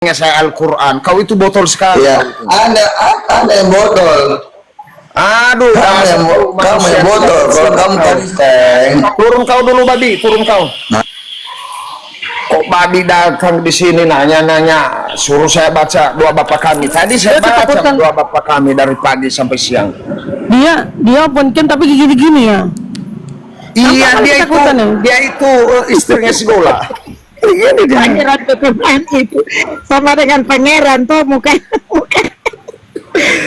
saya Al-Quran, kau itu botol sekali. Ya, ada yang botol. Aduh, kamu yang botol. Kalau kamu Kristen, turun kau dulu, babi, turun kau. Nah. Kok babi datang di sini nanya-nanya, suruh saya baca doa Bapa Kami. Tadi saya baca doa Bapa Kami dari pagi sampai siang. Dia open cam tapi gini ya. Iya, dia itu istrinya si Gola. Ini pangeran Pepeman itu sama dengan pangeran tuh muka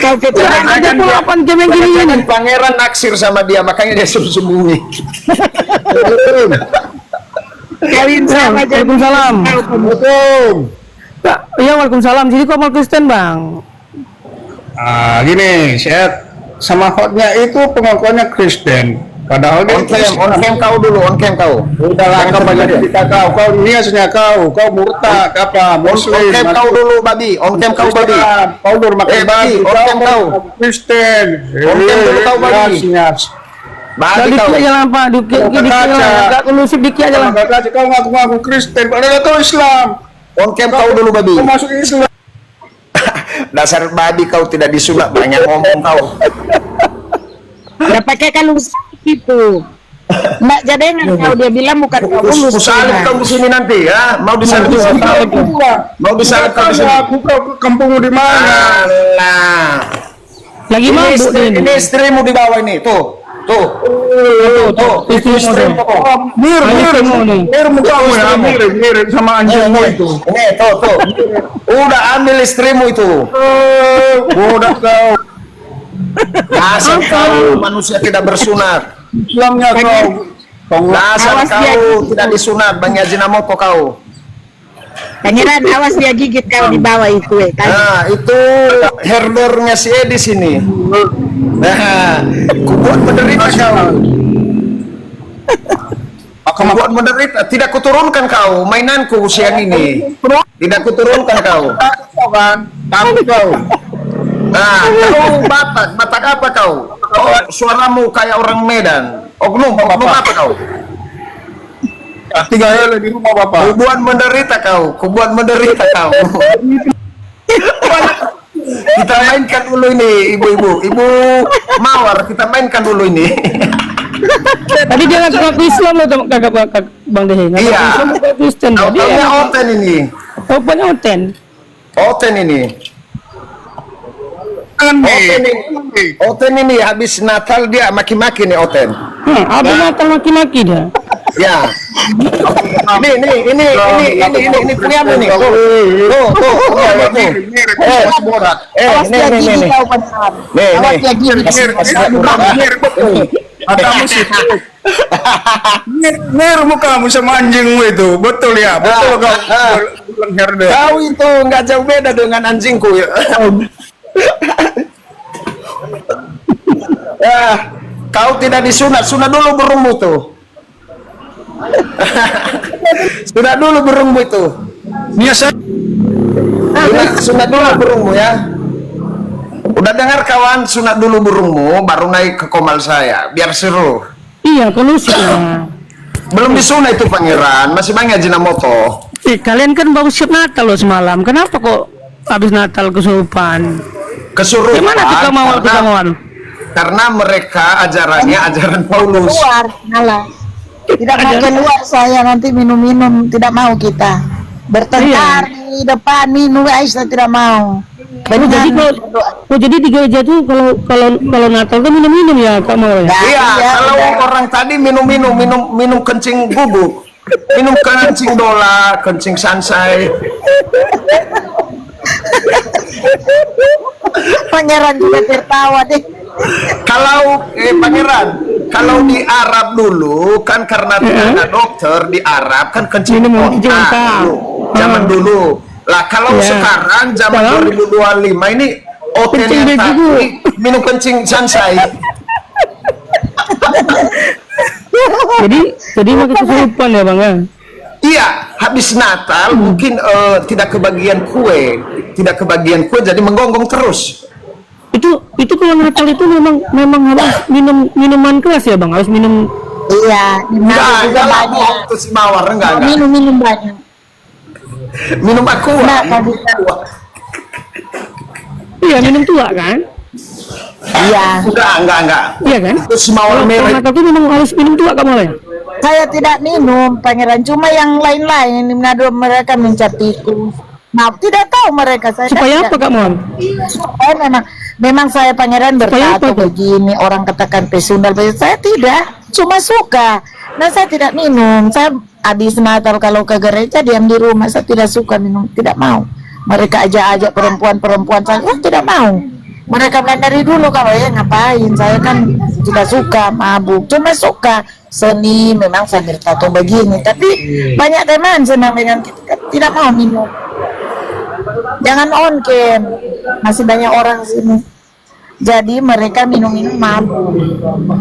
kau Pepeman aja tuh open cam yang gini. Pangeran naksir sama dia, makanya dia sembunyi. Kalian sama aja. Waalaikumsalam. Iya, waalaikumsalam. Jadi kok mau Kristen, Bang? Gini, saya sama hotnya itu pengakuannya Kristen. Padahal dia on cam kau dulu, on cam kau. Udah langkah banyak kita kau ini aslinya kau murtad apa Muslim. On cam kau dulu, babi. On cam kau, babi. Kau bermakai babi. On cam kau. Kristen. On cam dulu kau, babi. Babi kau. Dikit aja lah, Pak. Dikit aja. Agak kondusif dikit aja lah. Kau ngaku Kristen, padahal kau Islam. On cam kau dulu, babi. Kau masuk Islam. Dasar babi kau tidak disunat, banyak ngomong kau. Udah pakai kalung itu. Mbak Jadengan kau dia bilang bukan kau lulus. Salib kau di sini nanti ya. Mau disalib kau di sini. Aku kampungmu di mana? Alah. Lagi mau ini istrimu di bawah ini. Tuh. Istrimu. Mirip kamu ya, mirip sama anjingmu itu. Ini tuh. Udah ambil istrimu itu. Udah kau. Dasar kau manusia tidak bersunat. Islamnya kau. Dasar kau tidak disunat, Bang Ajinomoto kau. Pangeran awas dia gigit kau di bawah itu Nah, itu herdernya si Edi sini. Nah, kubuat menderita kau. Kubuat menderita, tidak kuturunkan kau mainanku siang ini. Tidak kuturunkan kau. Takut kau. Nah, kau Batak apa kau? Suaramu kayak orang Medan. Oknum apa kau? Tinggal di rumah bapak. Kubuat menderita kau. Kita mainkan dulu ini, ibu-ibu. Ibu Mawar, kita mainkan dulu ini. Tadi dia ngaku Islam loh, kagak Bang Dehe. Iya. Islam bukan Kristen. Otennya Oten ini. Opennya Oten. Oten ini. Oten ini habis Natal dia maki-maki nih Oten. Habis Natal maki-maki dia. Ya. Ini punya nih. Tuh. Ada musik. Mir mukamu sama anjingmu itu, betul ya, betul kau. Kau itu nggak jauh beda dengan anjingku ya. Kau tidak disunat, sunat dulu burungmu tuh. Sunat dulu burungmu itu. Biasa. Sunat dulu burungmu ya. Udah dengar kawan, sunat dulu burungmu, baru naik ke komal saya, biar seru. Iya, kondusif ya. Belum disunat itu Pangeran, masih banyak Ajinomoto. Kalian kan baru siap Natal loh semalam. Kenapa kok habis Natal kesurupan? Gimana kita mawar? Karena mereka ajarannya ajaran Paulus. Keluar, ngalah. Tidak mau keluar saya nanti minum-minum, tidak mau kita. Bertengkar di depan minum Aisyah tidak mau. Jadi di gereja tuh kalau Natal tuh minum-minum ya Kak Mau ya? Iya, kalau orang tadi minum kencing bubuk. Minum kencing dola, kencing sansai. Pangeran juga tertawa deh. Kalau Pangeran, kalau di Arab dulu kan karena tidak ada dokter di Arab kan kencing onta zaman dulu. Lah kalau sekarang zaman 2025 ini OTN tadi minum kencing sansai. jadi mau kesurupan ya Bang ya? Iya, habis Natal mungkin tidak kebagian kue jadi menggonggong terus. Itu kalau Natal itu memang harus minum minuman keras ya Bang, harus minum. Iya, enggak lah, itu si Mawar enggak. Minum banyak. Minum aqua. Nah, kalau kita- Iya, minum tua kan? Iya. Enggak. Iya kan? Itu si Mawar Kalau Merah. Natal tuh memang harus minum tua kamu ya? Saya tidak minum pangeran, cuma yang lain-lain di Manado mereka minca tikus. Nah, tidak tahu mereka. Saya Supaya tidak- apa Kak Mon? Supaya memang saya pangeran Supaya bertato apa? begini, orang katakan pesundal, saya tidak, cuma suka. Nah, saya tidak minum. Saya habis Natal kalau ke gereja diam di rumah, saya tidak suka minum, tidak mau. Mereka ajak-ajak perempuan-perempuan, saya tidak mau. Mereka bilang dari dulu kalau ya ngapain, saya kan tidak suka mabuk, cuma suka seni. Memang saya bertato begini, tapi banyak teman senang dengan kita, tidak mau minum. Jangan on cam, masih banyak orang sini. Jadi mereka minum-minum mabuk.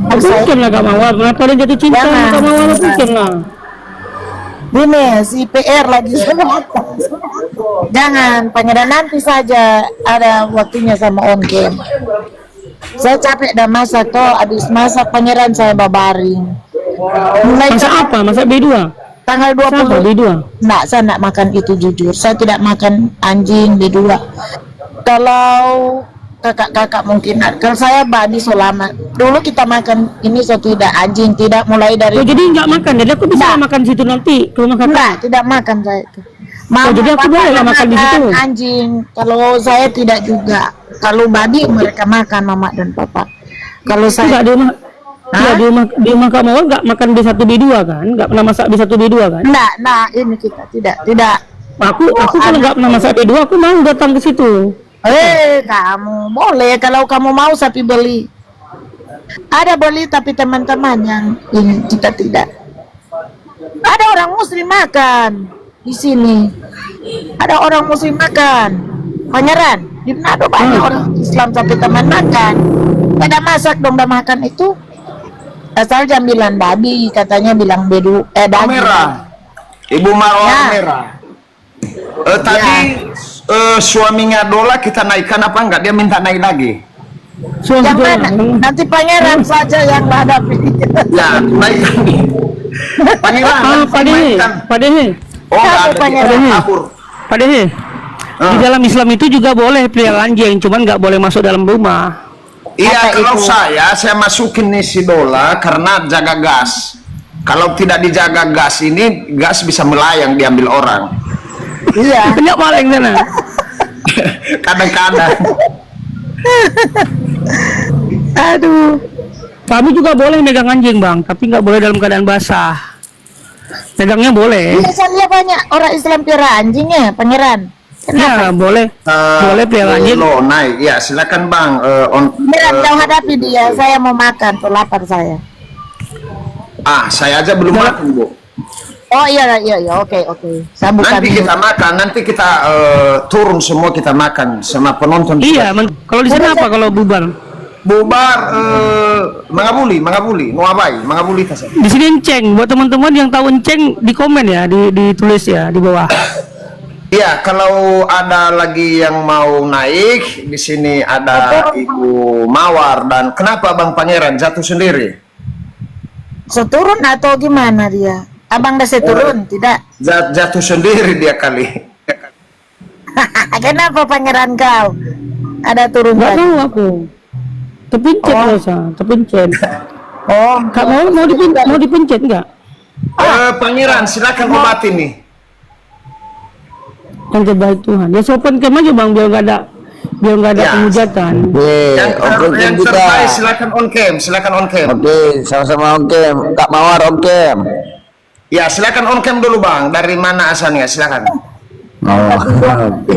Kalau saya Mungkin lah Kak Mawar, Natal yang jatuh cinta Jangan. sama Kak Mawar mungkin lah. ini si PR lagi jangan pangeran, nanti saja ada waktunya sama on cam. Saya capek dah masak toh, habis masak pangeran saya babaring. Mulai Masak apa? Masak B2? tanggal Siapa 20. B2? Nggak, saya nggak makan itu jujur. Saya tidak makan anjing B2. Kalau kakak-kakak mungkin, kalau saya badi selama dulu kita makan ini saya tidak anjing, tidak mulai dari Oh jadi nggak makan, jadi aku bisa Nggak. makan situ nanti ke rumah kakak. enggak, tidak makan saya itu. Oh, jadi aku boleh lah makan di situ? Anjing, kalau saya tidak juga. Kalau badi mereka makan mama dan papa. Kalau Enggak saya di rumah. Hah? Iya di rumah Kak Mawar nggak makan B1 B2 kan? Nggak pernah masak B1 B2 kan? enggak, nah ini kita tidak. Aku kalau nggak pernah masak B2 aku mau datang ke situ. Kamu boleh kalau kamu mau sapi beli. Ada beli tapi teman-teman yang ini kita tidak. Ada orang muslim makan di sini. Ada orang muslim makan. Pangeran, di Manado banyak orang Islam tapi teman makan. Ada masak dong, udah makan itu. Asal jamilan babi, katanya bilang bedu daging. Merah. Ibu Mawar Ya. Merah. Tadi suaminya Dola kita naikkan apa enggak? Dia minta naik lagi. Suami Yang mana? Nanti pangeran saja yang hadapi. Ya, naikkan nih. Pangeran. Pak Dehe, naikkan. Pak Dehe, Oh, enggak ada Pangeran. kita kabur. Pak Dehe. Di dalam Islam itu juga boleh pelihara anjing, cuman nggak boleh masuk dalam rumah. Iya, Apa kalau itu? saya masukin nih si Dola karena jaga gas. Kalau tidak dijaga gas ini, gas bisa melayang diambil orang. Iya. Banyak maling sana. Kadang-kadang. Aduh. Kami juga boleh megang anjing bang, tapi nggak boleh dalam keadaan basah. Megangnya boleh. Biasanya banyak orang Islam piara anjingnya, pangeran. Ya boleh, boleh pelihara anjing. Lo naik, ya silakan bang. Pangeran kau hadapi dia, saya mau makan, tuh lapar saya. Saya aja belum makan bu. Oh iya, oke. Saya bukan. Nanti kita makan, nanti kita turun semua kita makan sama penonton. Iya, kalau di sana apa kalau bubar? Bubar mangabuli, mangabuli tas. Di sini enceng. Buat teman-teman yang tahu enceng di komen ya, ditulis ya di bawah. Iya, kalau ada lagi yang mau naik di sini ada Ibu Mawar dan kenapa Bang Pangeran jatuh sendiri? Seturun atau gimana dia? Abang dah seturun, tidak? Jatuh sendiri dia kali. Kenapa pangeran kau? Ada turun Nggak lagi? tahu aku. Terpencet Rosa, terpencet. Oh, Kak mau dipencet nggak? Pangeran silakan obatin nih. Yang terbaik Tuhan. Ya sopan kem aja bang, biar nggak ada Ya. penghujatan. Yang terbaik silakan on cam. Oke, sama-sama on cam. Kak Mawar on cam. Ya silakan on cam dulu bang. Dari mana asalnya silakan.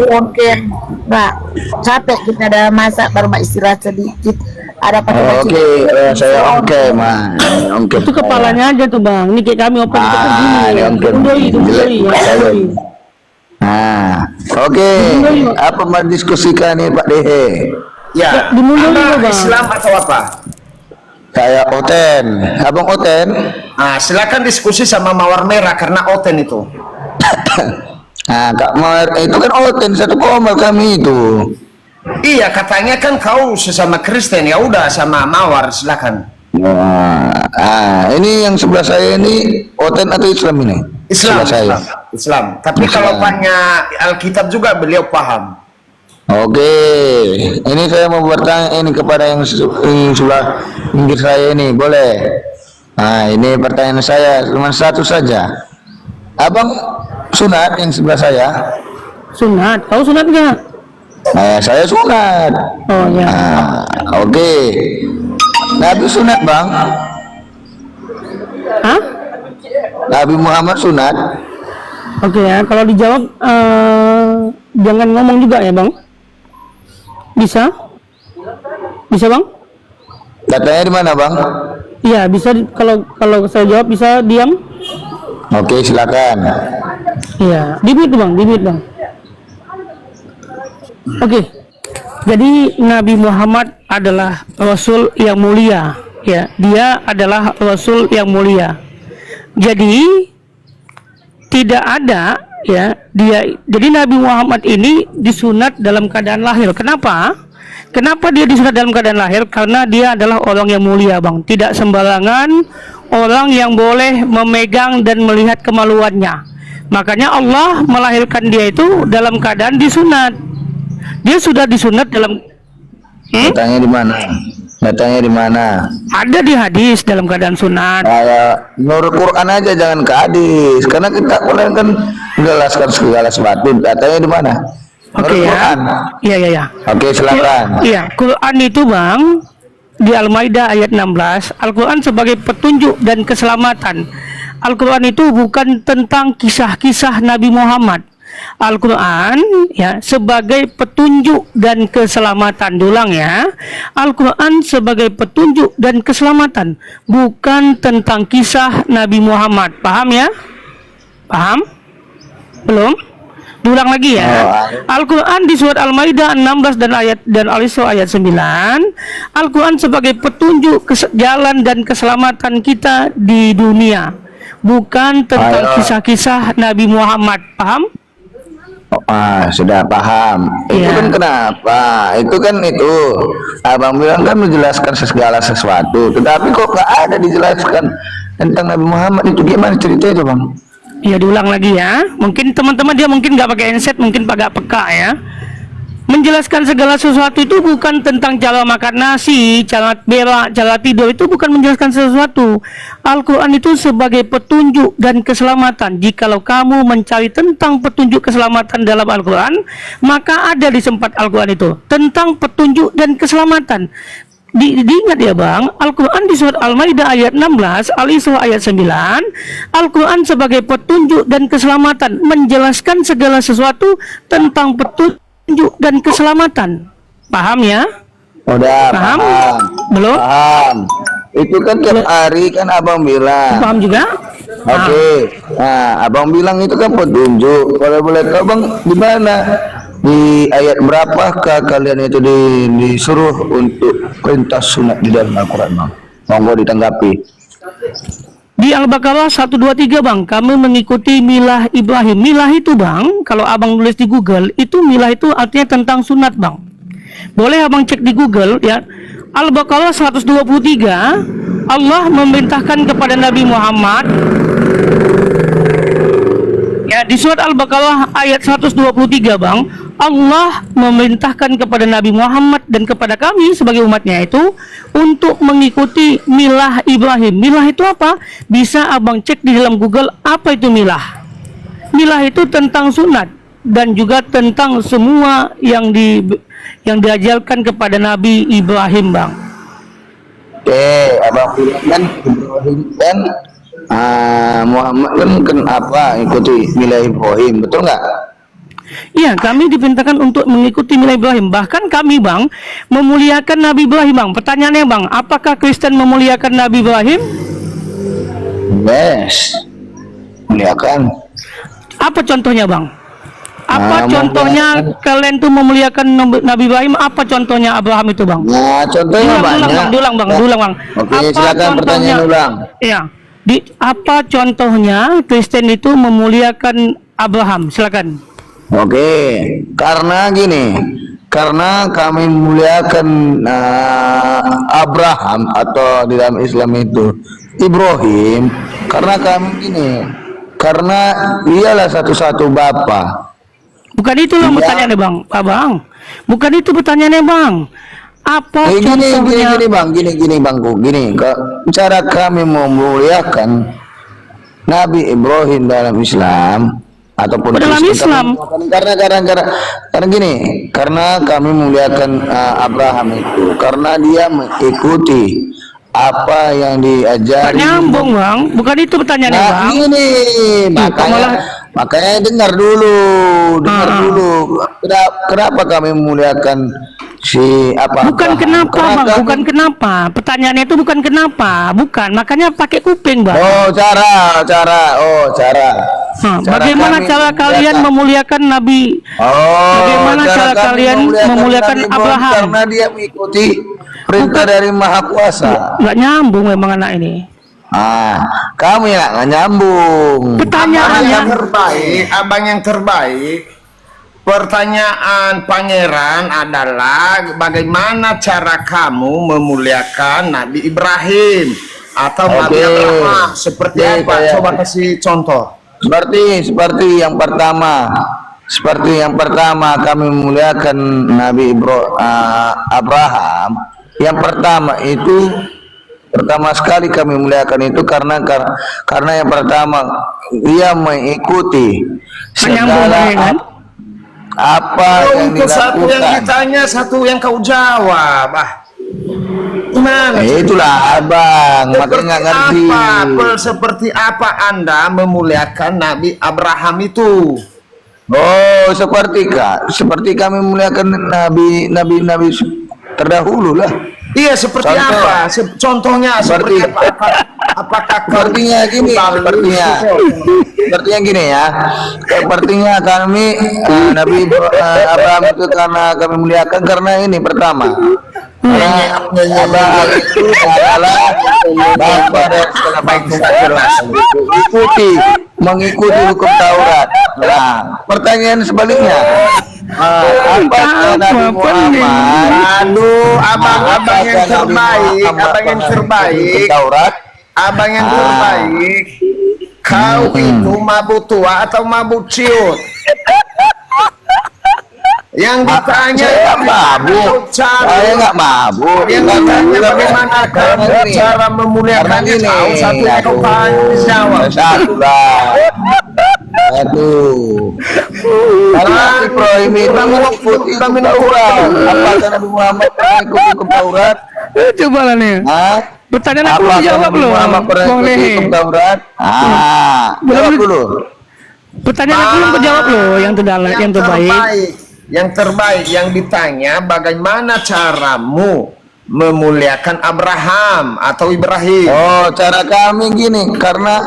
oke. Nah, capek kita ada masak baru mbak istirahat sedikit. Ada pakai baju. Oke, saya on cam. On cam. Itu kepalanya aja tuh bang. Ini kayak kami open itu kan Ah, gini. ini on cam. Dundoi, dundoi. Oke. Apa mau diskusikan nih Pak Dehe? Ya. Dimulai dulu, Anda Bang. Islam atau apa? Saya Oten. Abang Oten. Silakan diskusi sama Mawar Merah karena Oten itu. Kak Mawar itu kan Oten satu koma kami itu. Iya katanya kan kau sesama Kristen, ya udah sama Mawar silakan. Ini yang sebelah saya ini OTN atau Islam ini? Islam, Sebelah saya. Islam. Tapi Islam. kalau banyak Alkitab juga beliau paham. Oke, ini saya mau bertanya ini kepada yang sebelah pinggir saya ini, boleh? Nah, ini pertanyaan saya cuma satu saja. Abang sunat yang sebelah saya? Sunat, tahu sunat nggak? Saya sunat. Oh ya. Oke. Nabi sunat, Bang. Hah? Nabi Muhammad sunat. Oke ya, kalau dijawab jangan ngomong juga ya bang. Bisa? Bisa bang? Datanya di mana, Bang? Iya bisa. Kalau saya jawab bisa diam. Oke, silakan. Iya, di mute bang, di mute bang. Oke. Jadi Nabi Muhammad adalah Rasul yang mulia, ya. Dia adalah Rasul yang mulia. Jadi tidak ada, ya. Jadi Nabi Muhammad ini disunat dalam keadaan lahir. Kenapa? Kenapa dia disunat dalam keadaan lahir? Karena dia adalah orang yang mulia, bang. Tidak sembarangan orang yang boleh memegang dan melihat kemaluannya. Makanya Allah melahirkan dia itu dalam keadaan disunat. Dia sudah disunat dalam Datanya di mana? Datanya di mana? ada di hadis dalam keadaan sunat. Menurut Quran aja, jangan ke hadis. Karena kita Quran kan menjelaskan segala sesuatu. Datanya di mana? Menurut Oke ya. Quran. Iya. Oke, silakan. Iya, Quran itu bang di Al-Maidah ayat 16, Al-Quran sebagai petunjuk dan keselamatan. Al-Quran itu bukan tentang kisah-kisah Nabi Muhammad. Al-Quran ya sebagai petunjuk dan keselamatan. Dulang ya, Al-Quran sebagai petunjuk dan keselamatan, bukan tentang kisah Nabi Muhammad. Paham ya? Paham? Belum? Dulang lagi ya. Al-Quran di surat Al-Maidah 16 dan Al-Isra ayat 9. Al-Quran sebagai petunjuk jalan dan keselamatan kita di dunia, bukan tentang kisah-kisah Nabi Muhammad. Paham? Sudah paham. Itu kan kenapa? Itu kan Abang bilang kan menjelaskan segala sesuatu, tetapi kok gak ada dijelaskan tentang Nabi Muhammad itu. Gimana ceritanya, Bang? Ya diulang lagi ya. Mungkin teman-teman dia mungkin nggak pakai handset, mungkin agak peka ya. Menjelaskan segala sesuatu itu bukan tentang cara makan nasi, cara berak, cara tidur. Itu bukan menjelaskan sesuatu. Al-Quran itu sebagai petunjuk dan keselamatan. Jikalau kamu mencari tentang petunjuk keselamatan dalam Al-Quran, maka ada di sempat Al-Quran itu tentang petunjuk dan keselamatan. Diingat ya bang, Al-Quran di surat Al-Maidah ayat 16, Al-Isra ayat 9, Al-Quran sebagai petunjuk dan keselamatan, menjelaskan segala sesuatu tentang petunjuk dan keselamatan. Paham ya? Udah Paham? Belum? Paham. Itu kan tiap hari kan Abang bilang. Paham juga? Oke. Nah, Abang bilang itu kan petunjuk. Kalau boleh tahu Bang, di mana? Di ayat berapakah kalian itu disuruh untuk perintah sunat di dalam Al-Quran, Bang? Monggo ditanggapi. Di Al-Baqarah 123 bang, kami mengikuti milah Ibrahim. Milah itu bang, kalau abang nulis di Google, itu milah itu artinya tentang sunat bang. Boleh abang cek di Google ya. Al-Baqarah 123, Allah memerintahkan kepada Nabi Muhammad. Ya, di surat Al-Baqarah ayat 123 bang, Allah memerintahkan kepada Nabi Muhammad dan kepada kami sebagai umatnya itu untuk mengikuti milah Ibrahim. Milah itu apa? Bisa abang cek di dalam Google apa itu milah. Milah itu tentang sunat dan juga tentang semua yang diajarkan kepada Nabi Ibrahim bang. Oke, abang bilang kan Ibrahim kan Muhammad kan kenapa ikuti milah Ibrahim, betul nggak? Iya, kami diperintahkan untuk mengikuti milah Ibrahim. Bahkan kami bang memuliakan Nabi Ibrahim bang. Pertanyaannya bang, apakah Kristen memuliakan Nabi Ibrahim? Yes, muliakan. Apa contohnya bang? Apa contohnya kalian tuh memuliakan Nabi Ibrahim? Apa contohnya Abraham itu bang? Nah, contohnya banyak. Dulang bang. Oke, Apa silakan pertanyaan ulang. Iya. Apa contohnya Kristen itu memuliakan Abraham? Silakan. Oke, karena gini, karena kami muliakan Abraham, atau di dalam Islam itu Ibrahim, karena kami gini, karena dialah satu-satu bapa. Bukan itu yang Iya. pertanyaannya bang, Bang. Bukan itu pertanyaannya bang. Apa Gini contohnya? bang, gini bangku, gini. Cara kami memuliakan Nabi Ibrahim dalam Islam ataupun Dalam Kristen, Islam. karena gini, karena kami memuliakan Abraham itu karena dia mengikuti apa yang Nggak diajari. nyambung bang. Bukan itu pertanyaannya Nah, bang. ini makanya dengar dulu. Kenapa kami memuliakan si apa? Bukan Abraham? kenapa Karena bang, kami- bukan kenapa. Pertanyaannya itu bukan kenapa, bukan. Makanya pakai kuping bang. cara. Bagaimana kami cara kalian memuliakan Nabi? Bagaimana cara kami kalian memuliakan Nabi Ibrahim Abraham? karena dia mengikuti perintah dari Maha Kuasa. Nggak nyambung memang anak ini. Kami nggak nyambung. Abang Pertanyaannya, yang terbaik, abang yang terbaik. Pertanyaan pangeran adalah bagaimana cara kamu memuliakan Nabi Ibrahim atau Nabi Oke. Abraham? Seperti Oke, apa? kayak- Coba kasih contoh. Seperti yang pertama kami memuliakan Nabi Abraham. Yang pertama sekali kami muliakan itu karena yang pertama dia mengikuti menyambung segala kan? apa yang Itu satu yang dilakukan. ditanya, satu yang kau jawab. Gimana? Itulah abang, makanya nggak ngerti. Seperti apa Anda memuliakan Nabi Abraham itu? Oh, seperti kami memuliakan nabi terdahulu lah. Iya, seperti Contoh. apa? Contohnya seperti Seperti- apa? Apakah kau Sepertinya gini, sepertinya gini ya. Sepertinya kami Nabi Abraham itu karena kami muliakan karena ini pertama. Karena Abraham itu adalah bapa dari segala bangsa, mengikuti hukum Taurat. Nah, pertanyaan sebaliknya. Apakah Nabi Muhammad Aduh, abang yang terbaik, abang yang terbaik, Taurat? abang yang terbaik. Kau itu mabuk tua atau mabuk ciut? Yang ditanya Saya nggak mabuk. Saya nggak mabuk. Yang ditanya bagaimana kamu cara memuliakan kau, satu yang kau jawab. Satu lah. Karena Ibrahim itu mengikuti hukum Taurat. Apakah Nabi Muhammad pernah ikut hukum Taurat? Coba lah nih. Hah? Pertanyaan aku Apakah dijawab Nabi loh, Muhammad pernah Bang ikut Lehe. hukum Taurat? Jawab dulu. Pertanyaan aku belum kejawab loh, yang terbaik. Yang terbaik yang ditanya bagaimana caramu memuliakan Abraham atau Ibrahim? Oh, cara kami gini, karena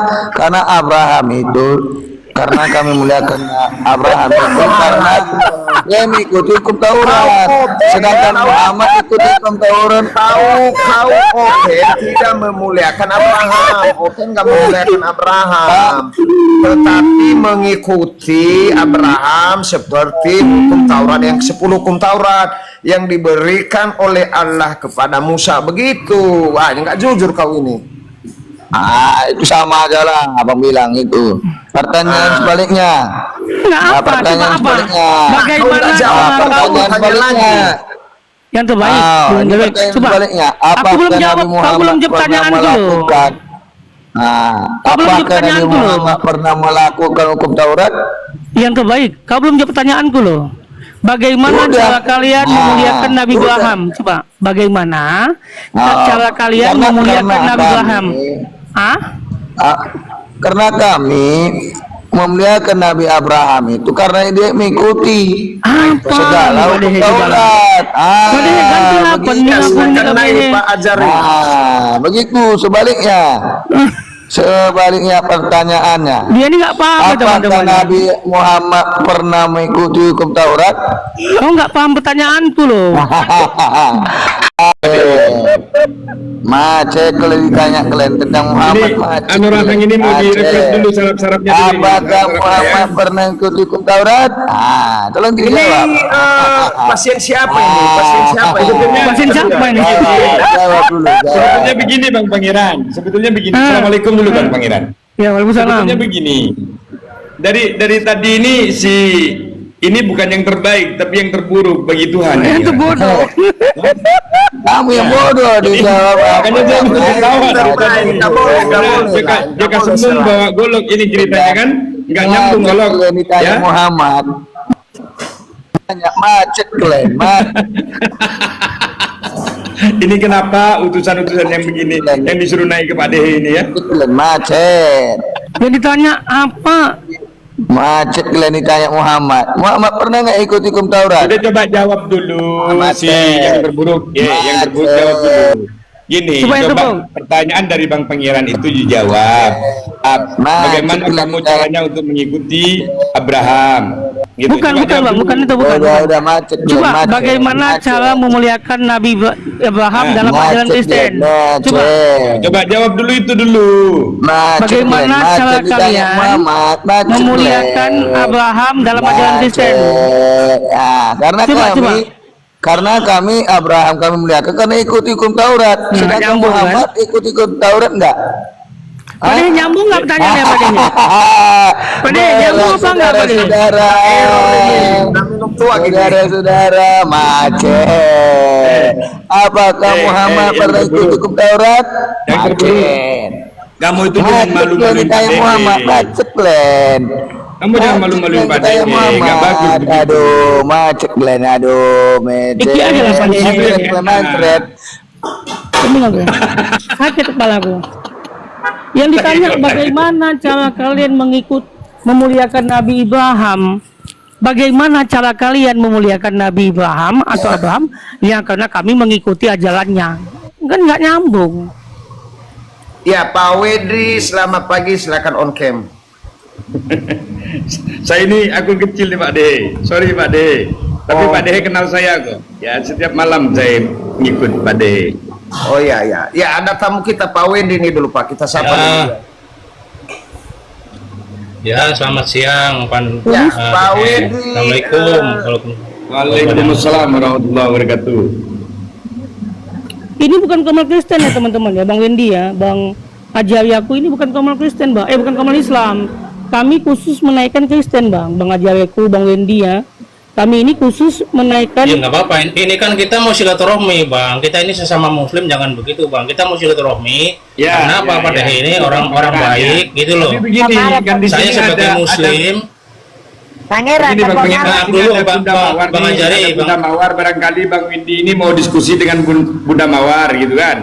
Abraham itu, karena kami muliakan Abraham itu karena dia mengikuti hukum Taurat, sedangkan Muhammad ikuti hukum Taurat. Kau Oke tidak memuliakan Abraham, Oke nggak memuliakan Abraham, tetapi mengikuti Abraham seperti hukum Taurat yang 10 hukum Taurat yang diberikan oleh Allah kepada Musa. Begitu. Wah, nggak jujur kau ini. Itu sama aja lah, abang bilang itu. Pertanyaan sebaliknya. Nggak apa, coba Pertanyaan apa? sebaliknya. Bagaimana Kau jawab, cara kau kau Pertanyaan sebaliknya. yang terbaik? Belum Ini jawab. pertanyaan Coba. sebaliknya. Aku belum Apakah jawab. Nabi Kau Muhammad belum jawab pernah pertanyaan dulu. melakukan? Kau belum jawab Apakah Nabi pertanyaanku loh. Muhammad pernah melakukan hukum Taurat? Yang terbaik. Kau belum jawab pertanyaanku loh. Bagaimana Udah. cara kalian memuliakan Nabi Udah. Ibrahim? Coba. Bagaimana Ah, cara kalian karena memuliakan Nabi kami- Ibrahim? Ah? Karena kami memuliakan Nabi Abraham itu karena dia mengikuti Apa? segala Coba hukum deh, coba lah. Taurat. Coba deh, ganti lah begitu. pening aku ini Silakan kami naik, ini. Pak Ajari. Begitu sebaliknya. Sebaliknya pertanyaannya. Dia ini nggak paham Apakah teman-teman. Nabi Muhammad pernah mengikuti hukum Taurat? Kau nggak paham pertanyaanku loh. Macet kalau ditanya kalian tentang Muhammad Ini macet. anu Rahang ini mau di-request dulu syarat-syaratnya dulu. Apakah Muhammad pernah ikut hukum Taurat? Tolong Ini dijawab. pasien siapa ini? Pasien siapa ini? Pasien siapa ini? Jawab dulu. Sebetulnya begini Bang Pangeran. Sebetulnya begini. Assalamualaikum dulu Bang Pangeran. Ya, waalaikumsalam. Sebetulnya begini. Dari tadi ini bukan yang terbaik tapi yang terburuk bagi Tuhan. Itu bodoh. Kamu yang bodoh dijawab. Makanya saya mau ketawa. Nggak boleh. Jika semua bawa golok ini ceritanya kan nggak nyambung golok Ditanya ya. Muhammad. Tanya macet kalian. Ini kenapa utusan-utusan yang begini yang disuruh naik ke Pak Dehe ini ya? Kalian macet. Yang ditanya apa? Macet kalian ditanya Muhammad. Muhammad pernah nggak ikut hukum Taurat? Udah coba jawab dulu Macet. si yang terburuk. Yang terburuk jawab dulu. Gini, Coba yang coba terburuk. pertanyaan dari Bang Pangeran itu dijawab. Bagaimana Macet, kamu caranya untuk mengikuti Abraham? Gitu. Bukan, Coba bukan jawab Bang, dulu. bukan itu, bukan. Udah macet. Coba macet, bagaimana macet. cara memuliakan Nabi Abraham Nah, dalam ajaran Macet, Kristen? macet. Coba Coba jawab dulu itu dulu. Macet, bagaimana macet, cara ditanya kalian Muhammad, macet, memuliakan Abraham dalam ajaran Kristen? Karena Coba. kami Abraham kami muliakan karena ikut hukum Taurat. Sedangkan nyambung, kan? Muhammad ikut Taurat enggak? Pak Dehe nyambung nggak pertanyaannya Pak Dehe? Pak Dehe nyambung apa nggak Pak Dehe? Saudara, minum tua gini. saudara, macet. Apakah Muhammad yang pernah ikut terburuk. hukum Taurat? Yang terburuk. Macet. Kamu itu jangan Macet malu-maluin Pak ditanya Muhammad, Dehe. macet Glenn. Kamu jangan malu-maluin Pak Dehe. Nggak bagus begitu. Aduh, macet Glenn, aduh, Iki aja lah, Pak Dehe. Macet. Ini nggak gue? Sakit kepalaku. Yang ditanya bagaimana cara kalian memuliakan Nabi Ibrahim? Bagaimana cara kalian memuliakan Nabi Ibrahim atau Abraham? Ya karena kami mengikuti ajarannya. Kan nggak nyambung. Ya, Pak Wedri, selamat pagi, silakan on cam. Saya ini akun kecil nih Pak Dehe. Sorry Pak Dehe. Tapi Pak Dehe kenal saya kok. Ya setiap malam saya ngikut Pak Dehe. Oh iya, ya. Ya, ada tamu kita Pak Wendy ini dulu Pak. Kita sapa dulu. Ya, selamat siang, Pan. Ya, Ah, Pak Wendy. Assalamualaikum. Waalaikumsalam warahmatullahi wabarakatuh. Ini bukan Kamal Kristen ya teman-teman ya, Bang Wendy ya, Bang Ajariaku ini bukan Kamal Kristen Bang, bukan Kamal Islam. Kami khusus menaikkan Kristen Bang Ajariaku, Bang Wendy ya. Kami ini khusus menaikkan. Ya nggak apa-apa. Ini kan kita mau silaturahmi, Bang. Kita ini sesama Muslim, jangan begitu, Bang. Kita mau silaturahmi. Ya, karena apa, Pak Dehe ini orang-orang baik, gitu loh. Tapi begini kan di Saya sini sebagai ada Muslim, Pangeran, Ini Bang Bang Pangeran, Bang, ini dulu, ada Bang- Bunda Mawar Bang nih, Ajari, ada Bunda Bang. Mawar, barangkali Bang Windy ini mau diskusi dengan Bunda Mawar gitu kan.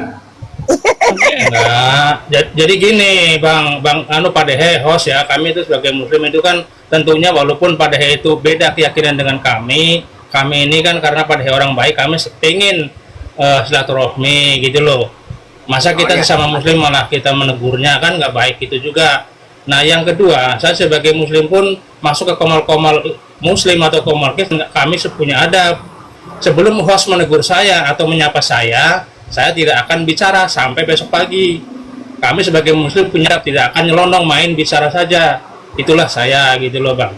nah, jadi gini, Bang Pak Dehe, host ya. Kami itu sebagai Muslim itu kan tentunya walaupun Pak Dehe itu beda keyakinan dengan kami ini kan karena Pak Dehe orang baik, kami pengen silaturahmi gitu loh. Masa kita sesama Muslim malah kita menegurnya, kan nggak baik itu juga. Nah yang kedua, saya sebagai Muslim pun masuk ke komal-komal Muslim atau komal Kristen, kami punya adab. Sebelum host menegur saya atau menyapa saya tidak akan bicara sampai besok pagi. Kami sebagai Muslim punya adab, tidak akan nyelonong main bicara saja. Itulah saya gitu loh Bang.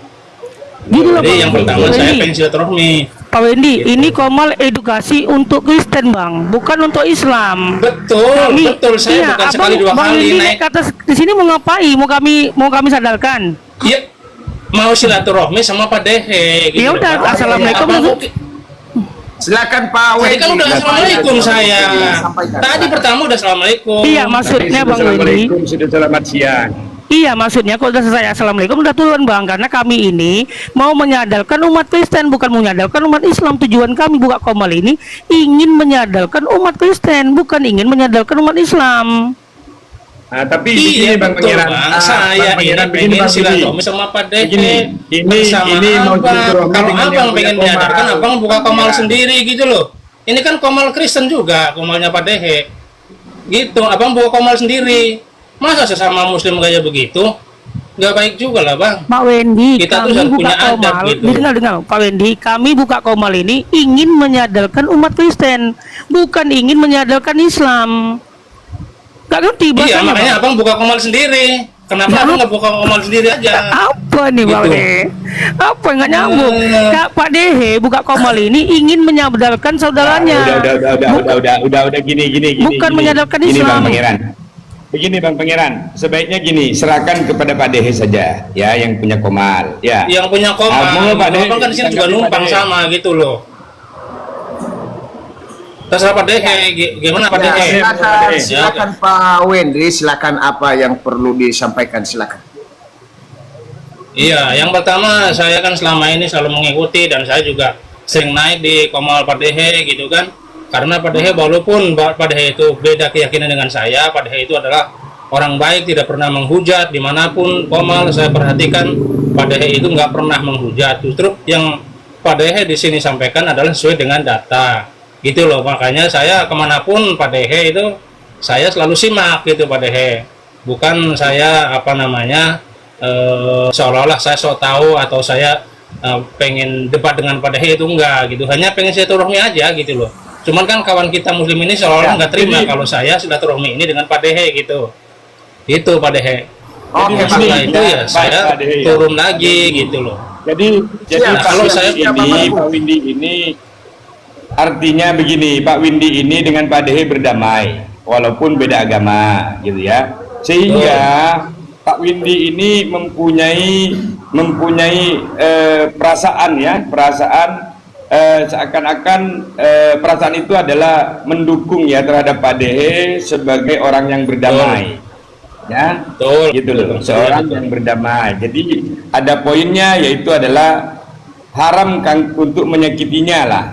Gitu loh, Jadi Bang. yang pertama Pak saya Wendy. pengen silaturahmi. Pak Wendy, ini Komal edukasi untuk Kristen Bang, bukan untuk Islam. Betul, betul. Saya bukan sekali dua Bang kali Wendy naik. ke atas di sini mau ngapain? Mau kami sadarkan. Iya, mau silaturahmi sama Pak Dehe. Ya udah, Bang. assalamualaikum. Apa mungkin- Silakan Pak Tadi Wendy. kan udah assalamualaikum saya. Sampaikan. Tadi pertama udah assalamualaikum. Iya, maksudnya Bang Wendy. Assalamualaikum, sudah selamat siang. Iya, maksudnya kalau udah selesai assalamualaikum udah turun Bang, karena kami ini mau menyadarkan umat Kristen, bukan menyadarkan umat Islam. Tujuan kami buka Komal ini ingin menyadarkan umat Kristen, bukan ingin menyadarkan umat Islam. Nah, tapi Iya, begini Bang betul, Pangeran. Bang. Ah, Saya Bang ini Pangeran, begini pengen Bang Windy. silaturahmi sama Pak Dehe. Begini, Bersama ini mau Abang. silaturahmi Kalau dengan Abang yang pengen punya menyadarkan, Komal. Abang buka Komal Iya. sendiri gitu loh. Ini kan Komal Kristen juga, Komalnya Pak Dehe. Gitu, Abang buka Komal sendiri. Masa sesama Muslim kayak begitu? Nggak baik juga lah Bang. Pak Wendy, Kita tuh kami harus buka punya adab Komal, gitu. dengar Pak Wendy, kami buka Komal ini ingin menyadarkan umat Kristen, bukan ingin menyadarkan Islam. Gak ngerti Iya, bahasanya. makanya Bang. abang buka komal sendiri. Kenapa abang nggak buka komal sendiri aja? Apa nih Bang Gitu. Dehe? Apa yang nggak nyambung? Kak Pak Dehe buka komal ini ingin menyadarkan saudaranya. Udah gini. Bukan menyadarkan Gini Islam. Bang Pangeran. Begini Bang Pangeran, sebaiknya gini, serahkan kepada Pak Dehe saja, ya, yang punya komal, ya. Yang punya komal, Mau Pak Dehe, abang kan di sini juga tanggapi Pak numpang Dehe. sama gitu loh. Terserah Pak Dehe, gimana Pak Ya, Dehe? silakan Pak Wendri, silakan apa yang perlu disampaikan, silakan. Iya, yang pertama saya kan selama ini selalu mengikuti dan saya juga sering naik di komal Pak Dehe gitu kan. Karena Pak Dehe walaupun Pak Dehe itu beda keyakinan dengan saya, Pak Dehe itu adalah orang baik, tidak pernah menghujat dimanapun komal saya perhatikan Pak Dehe itu nggak pernah menghujat. Justru yang Pak Dehe di sini sampaikan adalah sesuai dengan data, gitu loh. Makanya saya kemanapun Pak Dehe itu saya selalu simak gitu Pak Dehe. Bukan saya apa namanya seolah-olah saya sok tahu atau saya pengen debat dengan Pak Dehe, itu enggak gitu. Hanya pengen silaturahmi aja gitu loh. Cuman kan kawan kita muslim ini seolah-olah nggak terima kalau saya silaturahmi ini dengan Pak Dehe gitu. Itu Pak Dehe. Oke, Jadi Pak. setelah itu ya Baik, saya Pak Dehe, ya. turun lagi gitu loh. Jadi Siap, Pak kalau Windy saya- Pak Windy ini artinya begini, Pak Windy ini dengan Pak Dehe berdamai, walaupun beda agama, gitu ya. Sehingga Pak Windy ini mempunyai perasaan ya, seakan-akan perasaan itu adalah mendukung ya terhadap Pak Dehe sebagai orang yang berdamai. Ya, Betul. gitu loh, Betul. seorang Betul. yang berdamai. Jadi ada poinnya yaitu adalah haram kan untuk menyakitinya lah.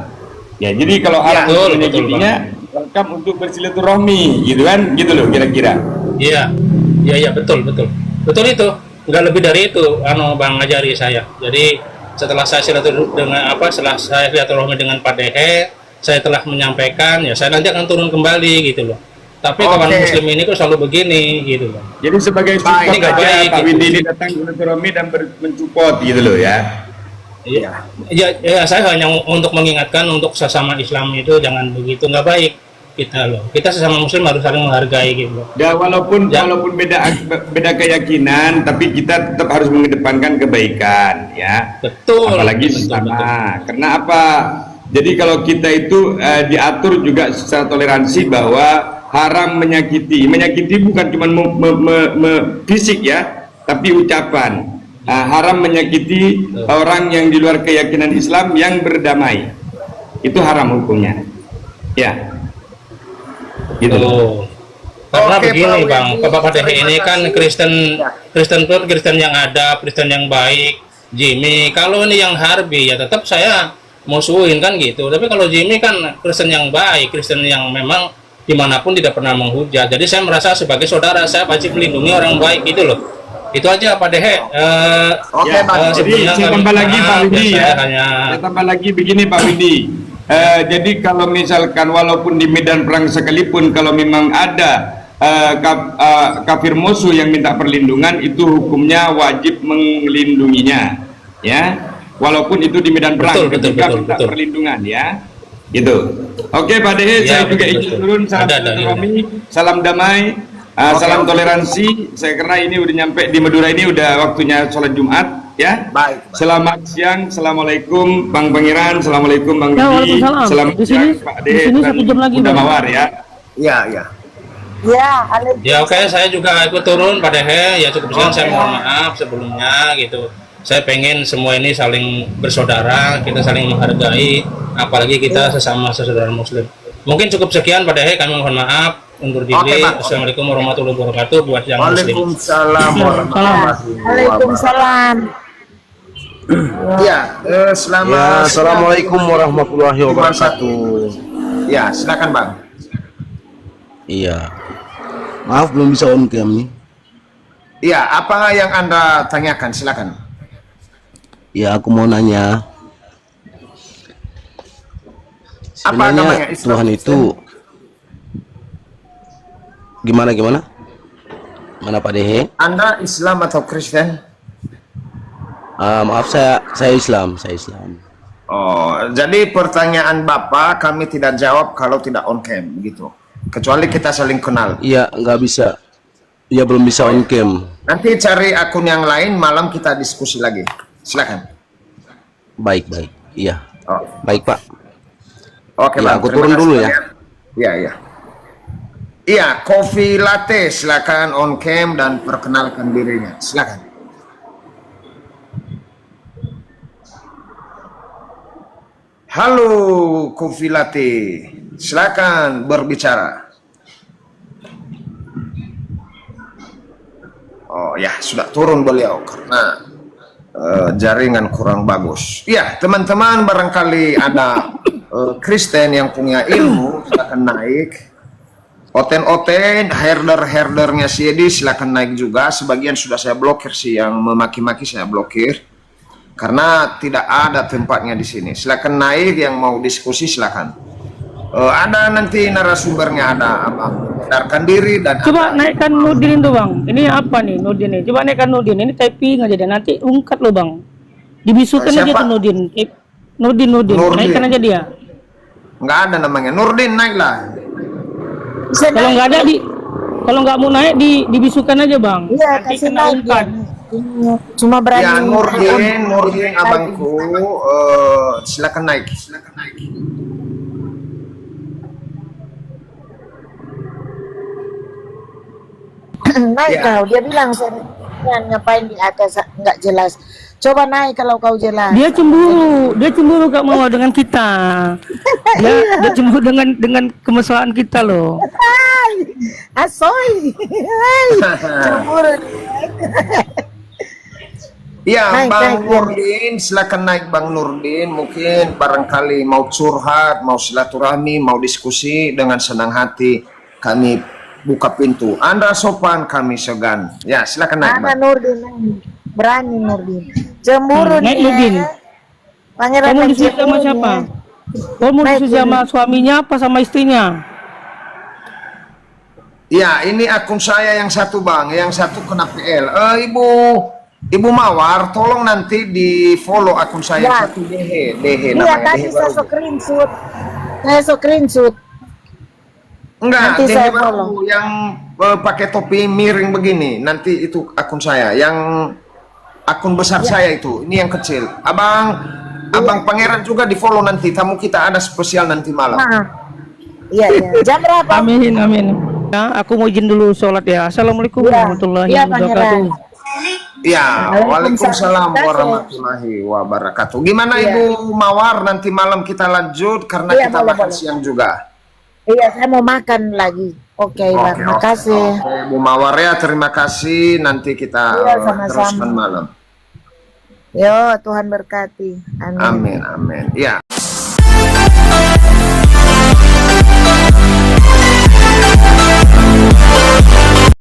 Ya, jadi kalau haram betul, untuk betul, menyakitinya, welcome untuk bersilaturahmi, gitu kan, gitu loh kira-kira. Iya, iya betul itu. Nggak lebih dari itu, Bang ngajari saya. Jadi setelah saya silaturahmi dengan Pak Dehe, saya telah menyampaikan, ya saya nanti akan turun kembali gitu loh. Tapi kawan Oke. muslim ini kok selalu begini gitu loh. Jadi sebagai support Baik, nggak aja baik, Pak gitu. Windy ini datang silaturahmi dan mensupport gitu loh ya. Iya, ya, saya hanya untuk mengingatkan untuk sesama Islam itu jangan begitu, nggak baik kita loh. Kita sesama muslim harus saling menghargai gitu loh. Ya walaupun Ya. beda keyakinan, tapi kita tetap harus mengedepankan kebaikan ya. Betul. Apalagi betul, sesama. betul. Karena apa? Jadi kalau kita itu diatur juga secara toleransi bahwa haram menyakiti. Menyakiti bukan cuma fisik ya, tapi ucapan. Haram menyakiti orang yang di luar keyakinan Islam yang berdamai. Itu haram hukumnya. Ya. Gitu loh. Tuh. Karena Oke, begini Pak Bang, Windy, Bapak Dehe terima ini kan kasih. Kristen pun Kristen yang ada, Kristen yang baik, Jimmy. Kalau ini yang Harbi ya tetap saya musuhin kan gitu. Tapi kalau Jimmy kan Kristen yang baik, Kristen yang memang dimanapun tidak pernah menghujat. Jadi saya merasa sebagai saudara saya wajib melindungi orang baik gitu loh. Itu aja Pak Dehe. Oke, Ya, Pak. jadi sebelumnya saya kami tambah lagi maaf, Pak Windy saya ya. hanya- Saya tambah lagi begini Pak Windy. Jadi kalau misalkan walaupun di medan perang sekalipun kalau memang ada kafir musuh yang minta perlindungan, itu hukumnya wajib melindunginya, ya. Walaupun itu di medan perang ketika minta perlindungan, ya. Gitu. Oke Pak Dehe, Ya, saya juga betul, izin betul. turun. Salam Ada, silaturahmi, salam damai. Salam toleransi. Saya karena ini udah nyampe di Madura, ini udah waktunya sholat Jumat ya. Baik. Selamat siang. Assalamualaikum Bang Pangeran. Assalamualaikum Bang Ya, Didi. waalaikumsalam. Selamat Di sini- siang Pak di Dehe sini dan 1 jam lagi, Bunda Bang. Mawar ya. Ya, ya. Ya, Alif. Ya oke, saya juga ikut turun Pak Dehe. Ya cukup sekian, saya mohon maaf sebelumnya gitu. Saya pengen semua ini saling bersaudara, kita saling menghargai, apalagi kita sesama saudara muslim. Mungkin cukup sekian Pak Dehe, kami mohon maaf undur diri. Oke, Pak. Assalamualaikum warahmatullahi wabarakatuh buat yang muslim. Waalaikumsalam warahmatullahi wabarakatuh. Waalaikumsalam. Ya, selamat Ya, siang. assalamualaikum warahmatullahi wabarakatuh. Ya, silakan Bang. Iya. Maaf belum bisa on cam nih. Ya, apa yang Anda tanyakan? Silakan. Ya, aku mau nanya. Apa Sebenarnya agamanya? Islam, Tuhan itu gimana? Mana Pak Dehe? Anda Islam atau Kristen? Maaf, saya Islam. Oh, jadi pertanyaan Bapak kami tidak jawab kalau tidak on cam, begitu. kecuali kita saling kenal. Iya, nggak bisa. Ya belum bisa on cam. Nanti cari akun yang lain, malam kita diskusi lagi. Silakan. Baik. Iya. Oh. Baik, Pak. Oke, Ya, Bang. aku Terima turun kasih dulu banyak. Iya. Iya, Coffee Latte, silakan on cam dan perkenalkan dirinya. Silakan. Halo, Coffee Latte. Silakan berbicara. Oh ya, sudah turun beliau karena jaringan kurang bagus. Ya, teman-teman, barangkali ada Kristen yang punya ilmu, silakan naik. Oten-oten, herder-herdernya si Edi silakan naik juga. Sebagian sudah saya blokir sih, yang memaki-maki saya blokir karena tidak ada tempatnya di sini. Silakan naik, yang mau diskusi silakan. Ada nanti narasumbernya, ada Abang Darkan Diri dan Coba naikkan Nurdin itu bang. Ini apa nih Nurdin ini? Coba naikkan Nurdin. Ini typing aja deh. Nanti ungkat lo bang. Dibisukan aja Siapa? tuh Nurdin. Nurdin. Naikkan aja dia. nggak ada namanya. Nurdin, naiklah. Kalau nggak ada kalau nggak mau naik dibisukan aja bang. Iya, Nanti kasih kena naik ungkat. dia. Cuma berani. Ya, Nurdin abangku, silakan naik. Naik Ya. kau, dia bilang saya ngapain di atas nggak jelas. Coba naik kalau kau jelas. Dia cemburu gak mau dengan kita. Dia cemburu dengan kemesraan kita loh. Hai, asoy. Hai, cemburu. Ya, Naik, Bang naik, Nurdin, silakan naik Bang Nurdin. Mungkin barangkali mau curhat, mau silaturahmi, mau diskusi, dengan senang hati kami buka pintu. Anda sopan, kami segan. Ya, silakan naik, Mana Bang. Nurdin? Berani Nurdin. Cemburu Naik dia. Nurdin. Pangeran Kamu yang diskusi sama cemburu siapa? dia. Kamu Naik, diskusi sama suaminya apa sama istrinya? Ya, ini akun saya yang satu, Bang. Yang satu kena PL. Ibu Mawar, tolong nanti di follow akun saya yang Ya. satu, Dehe Iya, namanya. tadi Dehe saya baru. screenshot. Saya screenshot. Enggak, Nanti Dehe saya baru follow. yang pakai topi miring begini. Nanti itu akun saya. Yang akun besar saya itu. Ini yang kecil. Abang Pangeran juga di follow nanti. Tamu kita ada spesial nanti malam. Nah. Iya. Jam berapa? Amin. Ya, aku mau izin dulu sholat ya. Assalamualaikum Iya. warahmatullahi Iya, wabarakatuh. Pangeran. Ya, Waalaikumsalam. waalaikumsalam warahmatullahi wabarakatuh. Gimana Iya. Ibu Mawar? Nanti malam kita lanjut karena Iya, kita boleh, makan boleh. siang juga. Iya, saya mau makan lagi. Oke, Bang. Makasih. Oke, Bu Mawar ya, terima kasih. Nanti kita Iya, sama-sama. teruskan malam. Yo, Tuhan berkati. Amin. Amin. Ya.